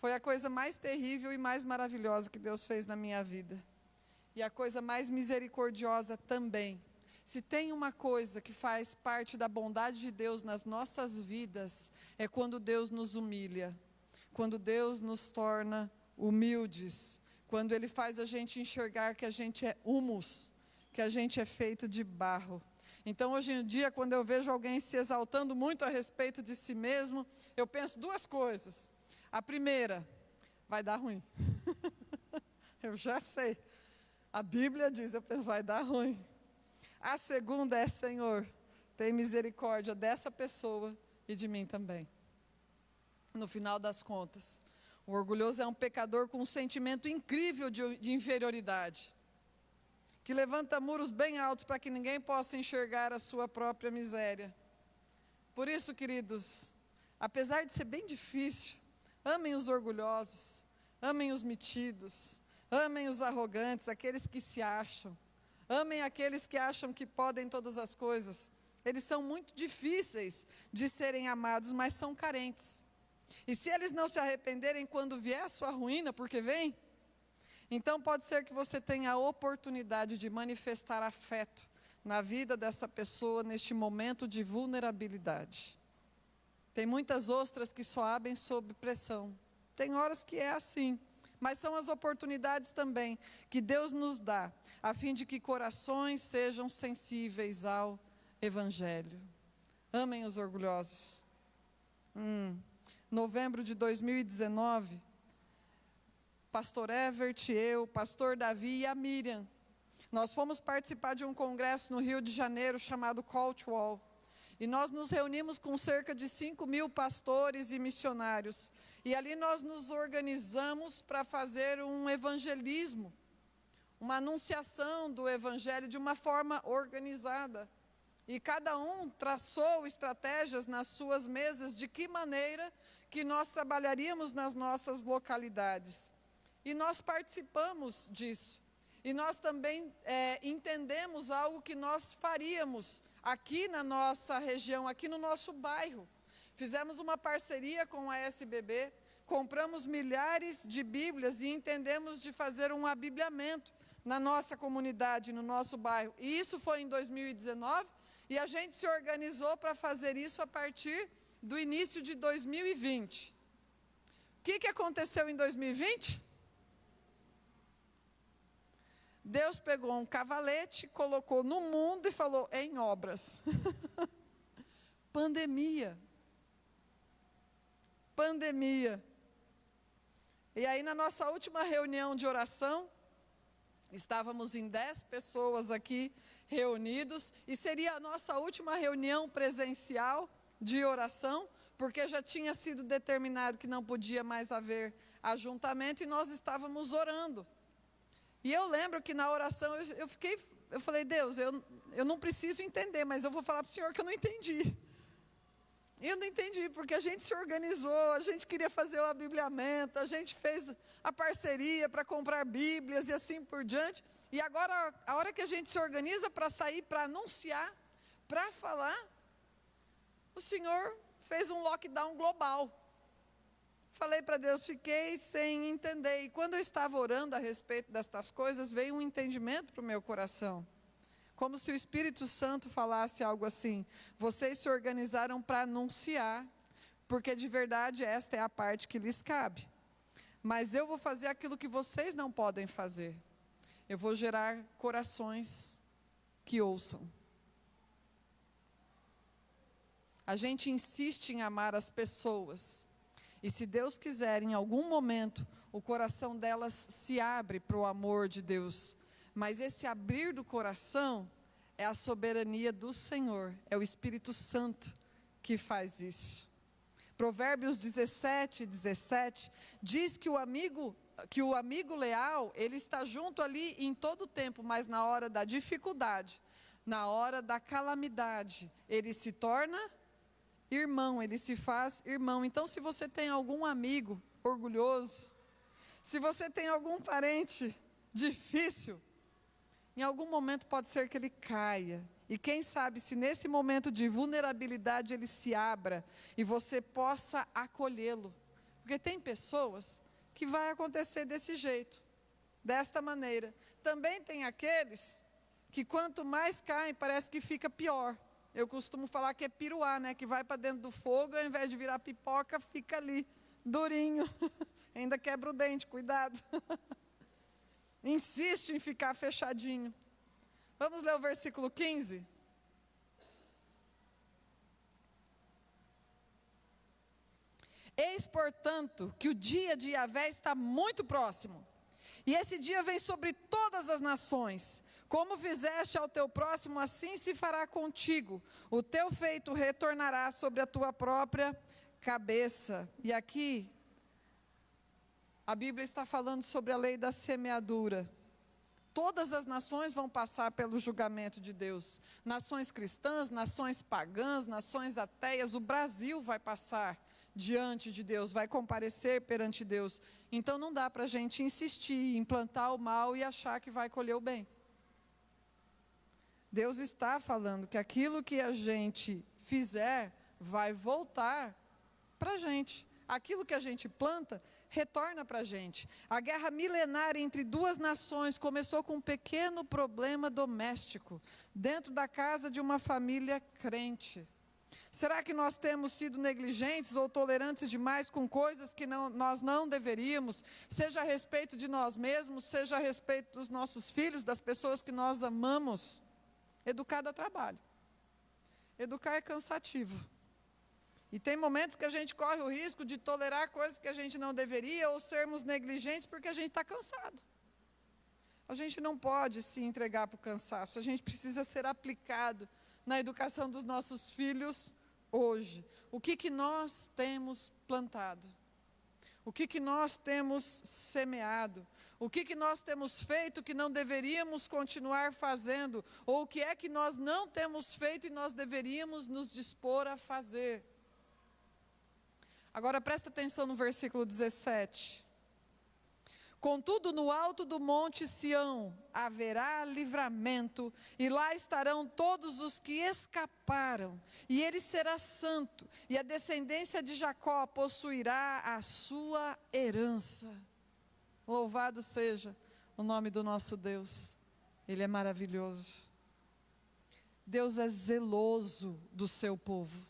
foi a coisa mais terrível e mais maravilhosa que Deus fez na minha vida. E a coisa mais misericordiosa também. Se tem uma coisa que faz parte da bondade de Deus nas nossas vidas, é quando Deus nos humilha, quando Deus nos torna humildes, quando Ele faz a gente enxergar que a gente é humus, que a gente é feito de barro. Então, hoje em dia, quando eu vejo alguém se exaltando muito a respeito de si mesmo, eu penso duas coisas. A primeira, vai dar ruim. Eu já sei. A Bíblia diz, eu penso, vai dar ruim. A segunda é, Senhor, tem misericórdia dessa pessoa e de mim também. No final das contas, o orgulhoso é um pecador com um sentimento incrível de inferioridade, que levanta muros bem altos para que ninguém possa enxergar a sua própria miséria. Por isso, queridos, apesar de ser bem difícil, amem os orgulhosos, amem os metidos, amem os arrogantes, aqueles que se acham. Amem aqueles que acham que podem todas as coisas. Eles são muito difíceis de serem amados, mas são carentes. E se eles não se arrependerem quando vier a sua ruína, porque vem, então pode ser que você tenha a oportunidade de manifestar afeto na vida dessa pessoa neste momento de vulnerabilidade. Tem muitas ostras que só abrem sob pressão. Tem horas que é assim. Mas são as oportunidades também que Deus nos dá, a fim de que corações sejam sensíveis ao Evangelho. Amem os orgulhosos. Novembro de 2019, pastor Evert, eu, pastor Davi e a Miriam, nós fomos participar de um congresso no Rio de Janeiro chamado Call to All. E nós nos reunimos com cerca de 5.000 pastores e missionários. E ali nós nos organizamos para fazer um evangelismo, uma anunciação do evangelho de uma forma organizada. E cada um traçou estratégias nas suas mesas de que maneira que nós trabalharíamos nas nossas localidades. E nós participamos disso. E nós também entendemos algo que nós faríamos aqui na nossa região, aqui no nosso bairro. Fizemos uma parceria com a SBB, compramos milhares de Bíblias e entendemos de fazer um abibliamento na nossa comunidade, no nosso bairro. E isso foi em 2019 e a gente se organizou para fazer isso a partir do início de 2020. O que aconteceu em 2020? Deus pegou um cavalete, colocou no mundo e falou, em obras. Pandemia. Pandemia. E aí na nossa última reunião de oração, estávamos em 10 pessoas aqui reunidos, e seria a nossa última reunião presencial de oração, porque já tinha sido determinado que não podia mais haver ajuntamento, e nós estávamos orando. E eu lembro que na oração eu falei, Deus, eu não preciso entender, mas eu vou falar para o Senhor que eu não entendi. Eu não entendi, porque a gente se organizou, a gente queria fazer o abibliamento, a gente fez a parceria para comprar Bíblias e assim por diante. E agora, a hora que a gente se organiza para sair, para anunciar, para falar, o Senhor fez um lockdown global. Falei para Deus, fiquei sem entender. E quando eu estava orando a respeito destas coisas, veio um entendimento para o meu coração. Como se o Espírito Santo falasse algo assim, vocês se organizaram para anunciar, porque de verdade esta é a parte que lhes cabe. Mas eu vou fazer aquilo que vocês não podem fazer. Eu vou gerar corações que ouçam. A gente insiste em amar as pessoas. E se Deus quiser, em algum momento, o coração delas se abre para o amor de Deus. Mas esse abrir do coração é a soberania do Senhor, é o Espírito Santo que faz isso. Provérbios 17 diz que o amigo leal, ele está junto ali em todo o tempo, mas na hora da dificuldade, na hora da calamidade, ele se torna irmão, ele se faz irmão. Então, se você tem algum amigo orgulhoso, se você tem algum parente difícil, em algum momento pode ser que ele caia. E quem sabe se nesse momento de vulnerabilidade ele se abra e você possa acolhê-lo. Porque tem pessoas que vai acontecer desse jeito, desta maneira. Também tem aqueles que quanto mais caem, parece que fica pior. Eu costumo falar que é piruá, né? Que vai para dentro do fogo, ao invés de virar pipoca, fica ali, durinho. Ainda quebra o dente, cuidado. Insiste em ficar fechadinho. Vamos ler o versículo 15? Eis, portanto, que o dia de Yahvé está muito próximo, e esse dia vem sobre todas as nações. Como fizeste ao teu próximo, assim se fará contigo. O teu feito retornará sobre a tua própria cabeça. E aqui, a Bíblia está falando sobre a lei da semeadura. Todas as nações vão passar pelo julgamento de Deus. Nações cristãs, nações pagãs, nações ateias, o Brasil vai passar diante de Deus, vai comparecer perante Deus. Então não dá para a gente insistir em plantar o mal e achar que vai colher o bem. Deus está falando que aquilo que a gente fizer vai voltar para a gente. Aquilo que a gente planta, retorna para a gente. A guerra milenar entre duas nações começou com um pequeno problema doméstico, dentro da casa de uma família crente. Será que nós temos sido negligentes ou tolerantes demais com coisas que nós não deveríamos? Seja a respeito de nós mesmos, seja a respeito dos nossos filhos, das pessoas que nós amamos. Educar dá trabalho. Educar é cansativo. E tem momentos que a gente corre o risco de tolerar coisas que a gente não deveria ou sermos negligentes porque a gente está cansado. A gente não pode se entregar para o cansaço, a gente precisa ser aplicado na educação dos nossos filhos hoje. O que nós temos plantado? O que nós temos semeado? O que nós temos feito que não deveríamos continuar fazendo? Ou o que é que nós não temos feito e nós deveríamos nos dispor a fazer? Agora presta atenção no versículo 17. Contudo, no alto do monte Sião haverá livramento, e lá estarão todos os que escaparam, e ele será santo, e a descendência de Jacó possuirá a sua herança. Louvado seja o nome do nosso Deus, Ele é maravilhoso. Deus é zeloso do seu povo.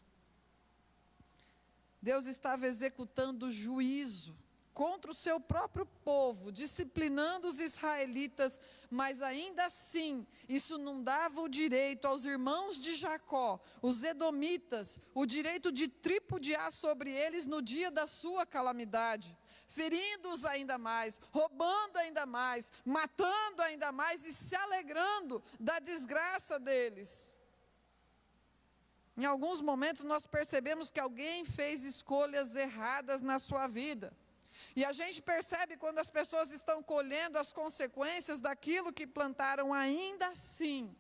Deus estava executando juízo contra o seu próprio povo, disciplinando os israelitas, mas ainda assim, isso não dava o direito aos irmãos de Jacó, os edomitas, o direito de tripudiar sobre eles no dia da sua calamidade, ferindo-os ainda mais, roubando ainda mais, matando ainda mais e se alegrando da desgraça deles. Em alguns momentos nós percebemos que alguém fez escolhas erradas na sua vida. E a gente percebe quando as pessoas estão colhendo as consequências daquilo que plantaram ainda assim.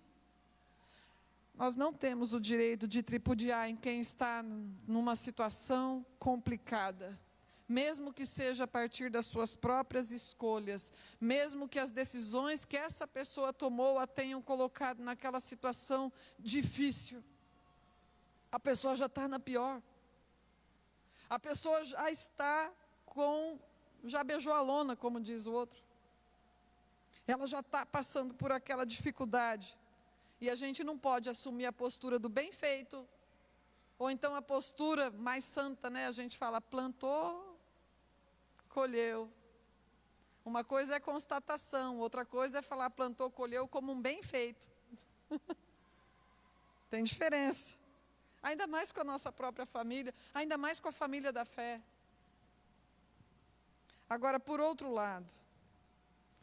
Nós não temos o direito de tripudiar em quem está numa situação complicada. Mesmo que seja a partir das suas próprias escolhas, mesmo que as decisões que essa pessoa tomou a tenham colocado naquela situação difícil. A pessoa já está na pior. A pessoa já beijou a lona, como diz o outro. Ela já está passando por aquela dificuldade. E a gente não pode assumir a postura do bem feito, ou então a postura mais santa, né? A gente fala, plantou, colheu. Uma coisa é constatação, outra coisa é falar plantou, colheu como um bem feito. Tem diferença. Ainda mais com a nossa própria família, ainda mais com a família da fé. Agora, por outro lado,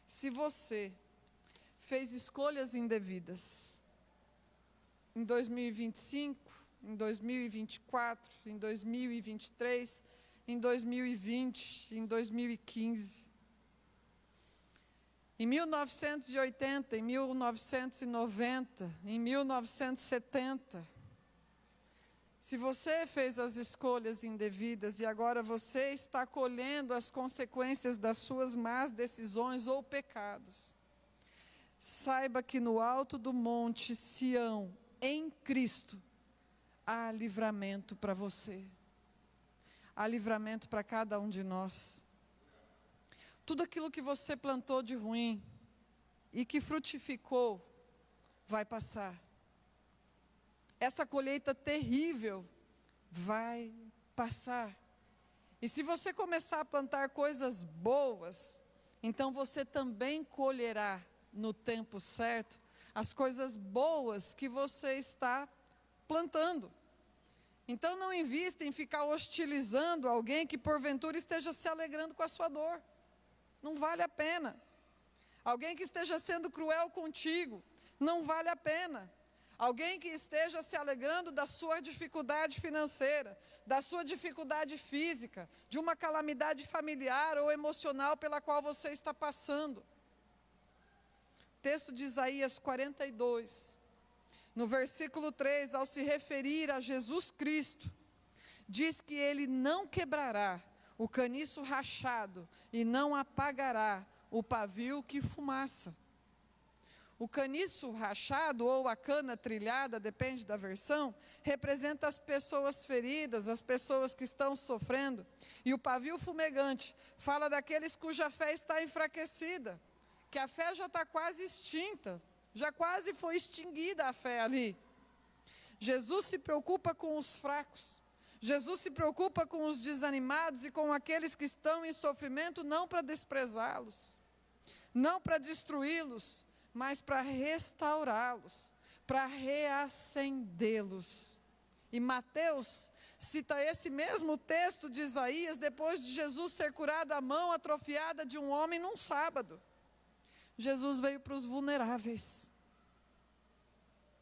se você fez escolhas indevidas. Em 2025, em 2024, em 2023, em 2020, em 2015. Em 1980, em 1990, em 1970, se você fez as escolhas indevidas e agora você está colhendo as consequências das suas más decisões ou pecados, saiba que no alto do monte Sião, em Cristo, há livramento para você. Há livramento para cada um de nós. Tudo aquilo que você plantou de ruim e que frutificou, vai passar. Essa colheita terrível vai passar. E se você começar a plantar coisas boas, então você também colherá no tempo certo as coisas boas que você está plantando. Então não invista em ficar hostilizando alguém que porventura esteja se alegrando com a sua dor. Não vale a pena. Alguém que esteja sendo cruel contigo, não vale a pena. Alguém que esteja se alegrando da sua dificuldade financeira, da sua dificuldade física, de uma calamidade familiar ou emocional pela qual você está passando. Texto de Isaías 42, no versículo 3, ao se referir a Jesus Cristo, diz que Ele não quebrará o caniço rachado e não apagará o pavio que fumaça. O caniço rachado ou a cana trilhada, depende da versão, representa as pessoas feridas, as pessoas que estão sofrendo. E o pavio fumegante fala daqueles cuja fé está enfraquecida, que a fé já está quase extinta, já quase foi extinguida a fé ali. Jesus se preocupa com os fracos. Jesus se preocupa com os desanimados e com aqueles que estão em sofrimento, não para desprezá-los, não para destruí-los, mas para restaurá-los, para reacendê-los. E Mateus cita esse mesmo texto de Isaías, depois de Jesus ser curado a mão atrofiada de um homem num sábado. Jesus veio para os vulneráveis.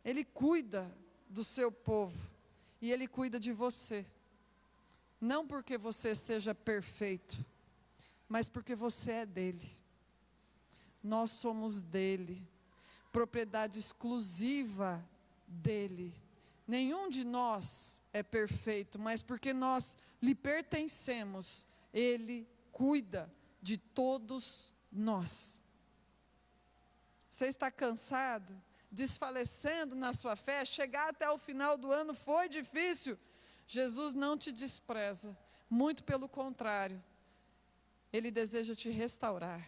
Ele cuida do seu povo. E Ele cuida de você, não porque você seja perfeito, mas porque você é dEle. Nós somos dEle, propriedade exclusiva dEle. Nenhum de nós é perfeito, mas porque nós lhe pertencemos, Ele cuida de todos nós. Você está cansado? Desfalecendo na sua fé, chegar até o final do ano foi difícil. Jesus não te despreza, muito pelo contrário, Ele deseja te restaurar.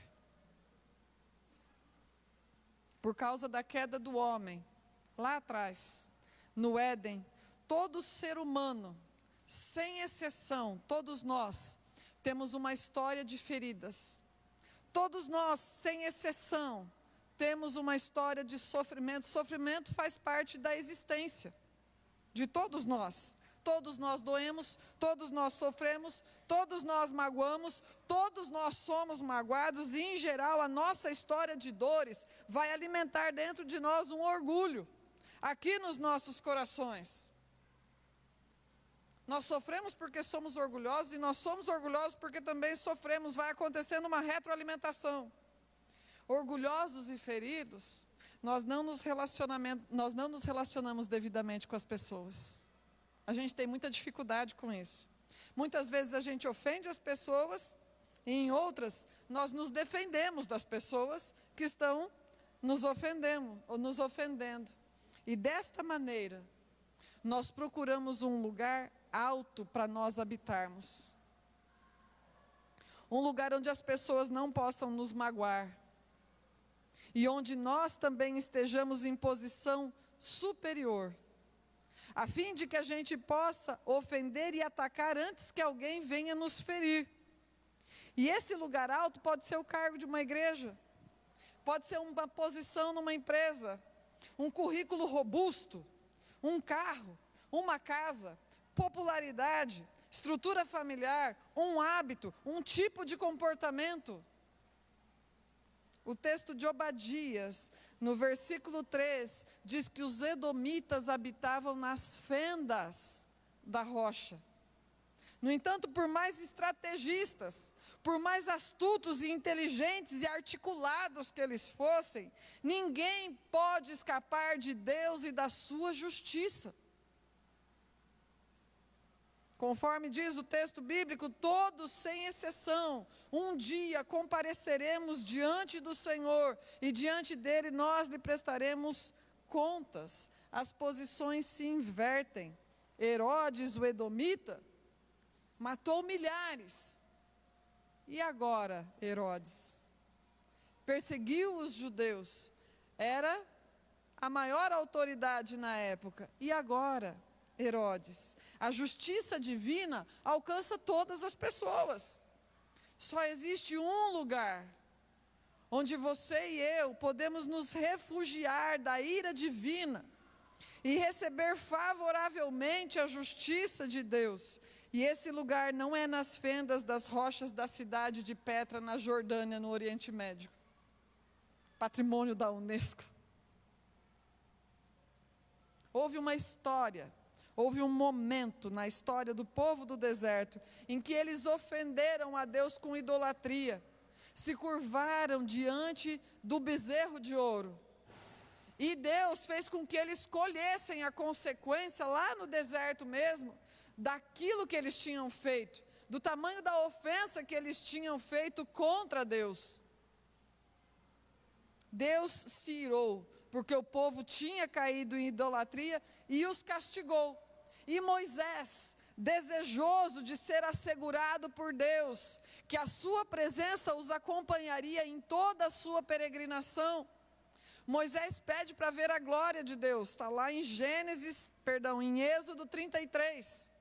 Por causa da queda do homem, lá atrás, no Éden, todo ser humano, sem exceção, todos nós, temos uma história de feridas. Todos nós, sem exceção, temos uma história de sofrimento. Sofrimento faz parte da existência de todos nós. Todos nós doemos, todos nós sofremos, todos nós magoamos, todos nós somos magoados e, em geral, a nossa história de dores vai alimentar dentro de nós um orgulho, aqui nos nossos corações. Nós sofremos porque somos orgulhosos e nós somos orgulhosos porque também sofremos. Vai acontecendo uma retroalimentação. Orgulhosos e feridos, nós não nos relacionamos devidamente com as pessoas. A gente tem muita dificuldade com isso. Muitas vezes a gente ofende as pessoas e em outras nós nos defendemos das pessoas que estão nos ofendendo. E desta maneira, nós procuramos um lugar alto para nós habitarmos. Um lugar onde as pessoas não possam nos magoar. E onde nós também estejamos em posição superior, a fim de que a gente possa ofender e atacar antes que alguém venha nos ferir. E esse lugar alto pode ser o cargo de uma igreja, pode ser uma posição numa empresa, um currículo robusto, um carro, uma casa, popularidade, estrutura familiar, um hábito, um tipo de comportamento. o texto de Obadias, no versículo 3, diz que os edomitas habitavam nas fendas da rocha. No entanto, por mais estrategistas, por mais astutos e inteligentes e articulados que eles fossem, ninguém pode escapar de Deus e da sua justiça. Conforme diz o texto bíblico, todos sem exceção, um dia compareceremos diante do Senhor e diante dele nós lhe prestaremos contas. As posições se invertem. Herodes, o edomita, matou milhares. E agora, Herodes? Perseguiu os judeus. Era a maior autoridade na época. E agora, Herodes? A justiça divina alcança todas as pessoas. Só existe um lugar onde você e eu podemos nos refugiar da ira divina e receber favoravelmente a justiça de Deus. E esse lugar não é nas fendas das rochas da cidade de Petra, na Jordânia, no Oriente Médio. Patrimônio da Unesco. Houve uma história, houve um momento na história do povo do deserto, em que eles ofenderam a Deus com idolatria, se curvaram diante do bezerro de ouro. E Deus fez com que eles colhessem a consequência lá no deserto mesmo, daquilo que eles tinham feito, do tamanho da ofensa que eles tinham feito contra Deus. Deus se irou, porque o povo tinha caído em idolatria e os castigou. E Moisés, desejoso de ser assegurado por Deus, que a sua presença os acompanharia em toda a sua peregrinação, Moisés pede para ver a glória de Deus. Está lá em em Êxodo 33.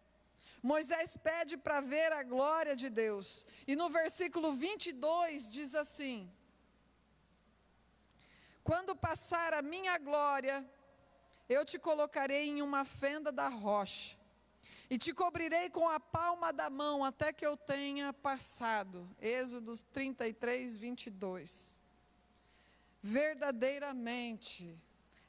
Moisés pede para ver a glória de Deus. E no versículo 22 diz assim: quando passar a minha glória, eu te colocarei em uma fenda da rocha, e te cobrirei com a palma da mão, até que eu tenha passado. Êxodo 33, 22. Verdadeiramente,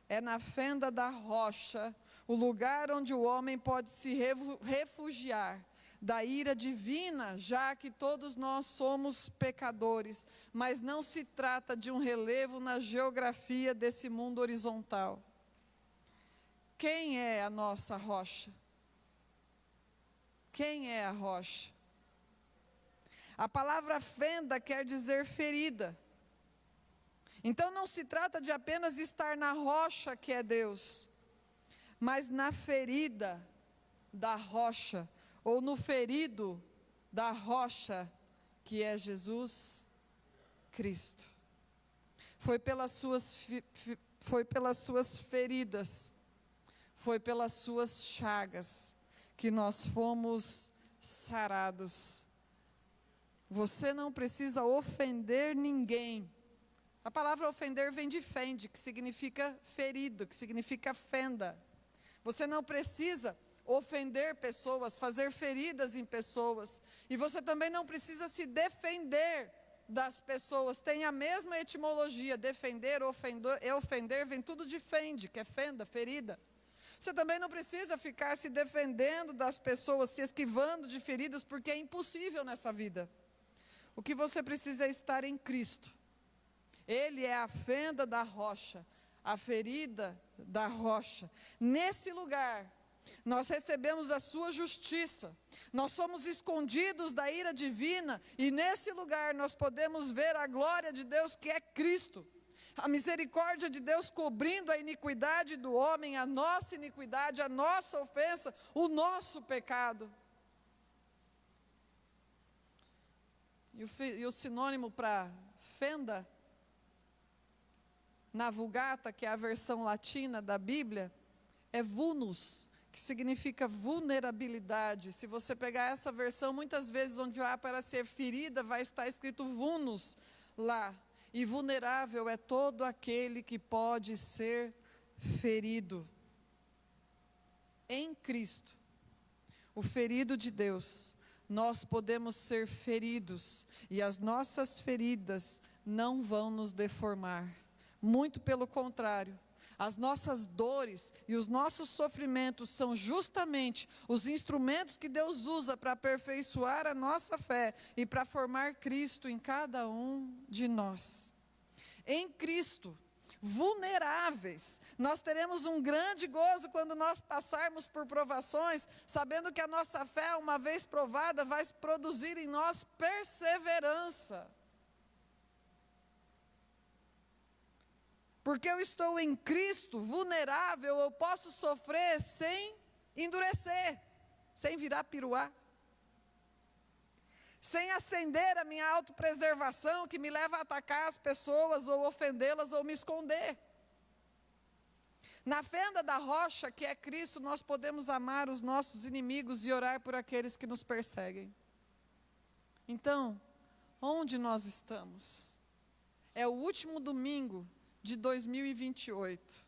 é na fenda da rocha, o lugar onde o homem pode se refugiar da ira divina, já que todos nós somos pecadores, mas não se trata de um relevo na geografia desse mundo horizontal. Quem é a nossa rocha? Quem é a rocha? A palavra fenda quer dizer ferida. Então não se trata de apenas estar na rocha que é Deus, mas na ferida da rocha, ou no ferido da rocha que é Jesus Cristo. Foi pelas suas feridas, foi pelas suas chagas que nós fomos sarados. Você não precisa ofender ninguém. A palavra ofender vem de fende, que significa ferido, que significa fenda. Você não precisa ofender pessoas, fazer feridas em pessoas. E você também não precisa se defender das pessoas. Tem a mesma etimologia, defender, ofender, vem tudo de fende, que é fenda, ferida. Você também não precisa ficar se defendendo das pessoas, se esquivando de feridas, porque é impossível nessa vida. O que você precisa é estar em Cristo. Ele é a fenda da rocha, a ferida da rocha. Nesse lugar, nós recebemos a sua justiça, nós somos escondidos da ira divina, e nesse lugar nós podemos ver a glória de Deus, que é Cristo. A misericórdia de Deus cobrindo a iniquidade do homem, a nossa iniquidade, a nossa ofensa, o nosso pecado. E o sinônimo para fenda, na Vulgata, que é a versão latina da Bíblia, é vulnus, que significa vulnerabilidade. Se você pegar essa versão, muitas vezes onde vai aparecer ferida, vai estar escrito vulnus lá. E vulnerável é todo aquele que pode ser ferido. Em Cristo, o ferido de Deus, nós podemos ser feridos, e as nossas feridas não vão nos deformar. Muito pelo contrário, as nossas dores e os nossos sofrimentos são justamente os instrumentos que Deus usa para aperfeiçoar a nossa fé e para formar Cristo em cada um de nós. Em Cristo, vulneráveis, nós teremos um grande gozo quando nós passarmos por provações, sabendo que a nossa fé, uma vez provada, vai produzir em nós perseverança. Porque eu estou em Cristo, vulnerável, eu posso sofrer sem endurecer, sem virar piruá, sem acender a minha autopreservação, que me leva a atacar as pessoas, ou ofendê-las, ou me esconder. Na fenda da rocha, que é Cristo, nós podemos amar os nossos inimigos e orar por aqueles que nos perseguem. Então, onde nós estamos? É o último domingo de 2028.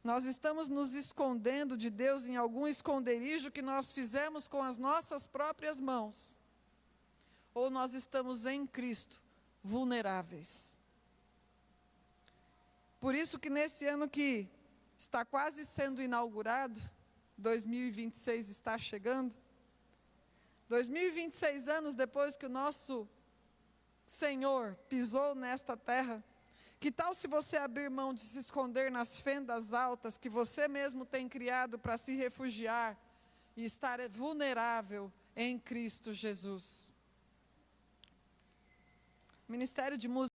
Nós estamos nos escondendo de Deus em algum esconderijo que nós fizemos com as nossas próprias mãos? Ou nós estamos em Cristo, vulneráveis? Por isso que nesse ano que está quase sendo inaugurado, 2026 está chegando, 2026 anos depois que o nosso Senhor pisou nesta terra, que tal se você abrir mão de se esconder nas fendas altas que você mesmo tem criado para se refugiar e estar vulnerável em Cristo Jesus? Ministério de Música.